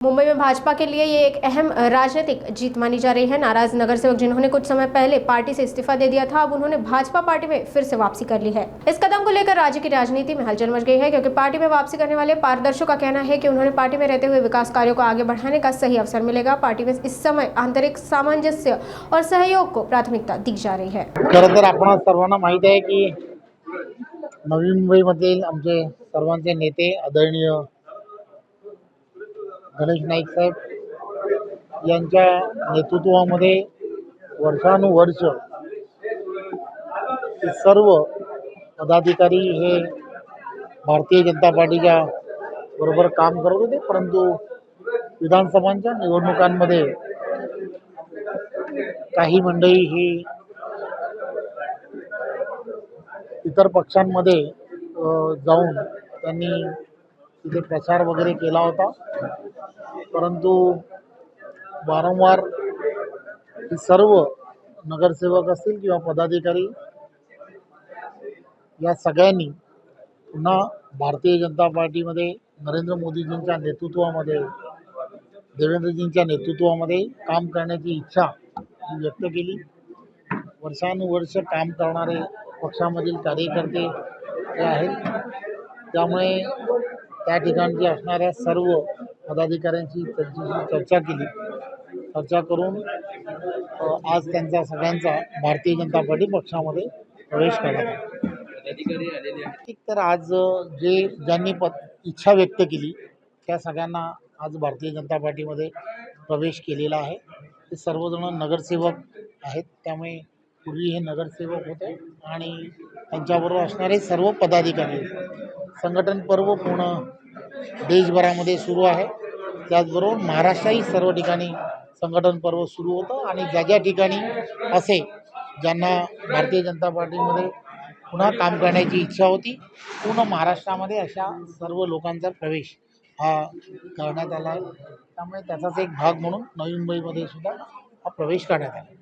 मुंबई में भाजपा के लिए ये एक अहम राजनीतिक जीत मानी जा रही है। नाराज नगर सेवक जिन्होंने कुछ समय पहले पार्टी से इस्तीफा दे दिया था, अब उन्होंने भाजपा पार्टी में फिर से वापसी कर ली है। इस कदम को लेकर राज्य की राजनीति में हलचल मच गई है, क्योंकि पार्टी में वापसी करने वाले पारदर्शियों का कहना है कि उन्होंने पार्टी में रहते हुए विकास कार्यों को आगे बढ़ाने का सही अवसर मिलेगा। पार्टी में इस समय आंतरिक सामंजस्य और सहयोग को प्राथमिकता दी जा रही है। खरं तर आपण सर्वांना माहित आहे की नवी मुंबईमधील आमचे सर्वांचे नेते आदरणीय गणेश नाईक साहेब यांच्या नेतृत्वामध्ये वर्षानुवर्ष हे सर्व पदाधिकारी हे भारतीय जनता पार्टीच्या बरोबर काम करत होते, परंतु विधानसभांच्या निवडणुकांमध्ये काही मंडळी ही इतर पक्षांमध्ये जाऊन त्यांनी तिथे प्रचार वगैरे केला होता, परंतु वारंवार ही सर्व नगरसेवक असतील किंवा पदाधिकारी या सगळ्यांनी पुन्हा भारतीय जनता पार्टीमध्ये नरेंद्र मोदीजींच्या नेतृत्वामध्ये, देवेंद्रजींच्या नेतृत्वामध्ये काम करण्याची इच्छा व्यक्त केली। वर्षानुवर्ष काम करणारे पक्षामधील कार्यकर्ते जे आहेत, त्यामुळे त्या ठिकाणची असणाऱ्या सर्व पदाधिकाऱ्यांची त्यांच्याशी चर्चा केली। चर्चा करून आज त्यांचा सगळ्यांचा भारतीय जनता पार्टी पक्षामध्ये प्रवेश करण्यात आला। तर आज ज्यांनी इच्छा व्यक्त केली त्या सगळ्यांना आज भारतीय जनता पार्टीमध्ये प्रवेश केलेला आहे। ते सर्वजण नगरसेवक आहेत, त्यामुळे पूर्वी हे नगरसेवक होते आणि त्यांच्याबरोबर असणारे सर्व पदाधिकारी। संघटन पर्व पूर्ण देशभरामध्ये सुरू आहे, त्याचबरोबर महाराष्ट्राही सर्व ठिकाणी संघटन पर्व सुरू होतं आणि ज्या ठिकाणी असे ज्यांना भारतीय जनता पार्टीमध्ये पुन्हा काम करण्याची इच्छा होती, पूर्ण महाराष्ट्रामध्ये अशा सर्व लोकांचा प्रवेश हा करण्यात आला आहे। त्यामुळे त्याचाच एक भाग म्हणून नवी मुंबईमध्ये सुद्धा हा प्रवेश करण्यात आला।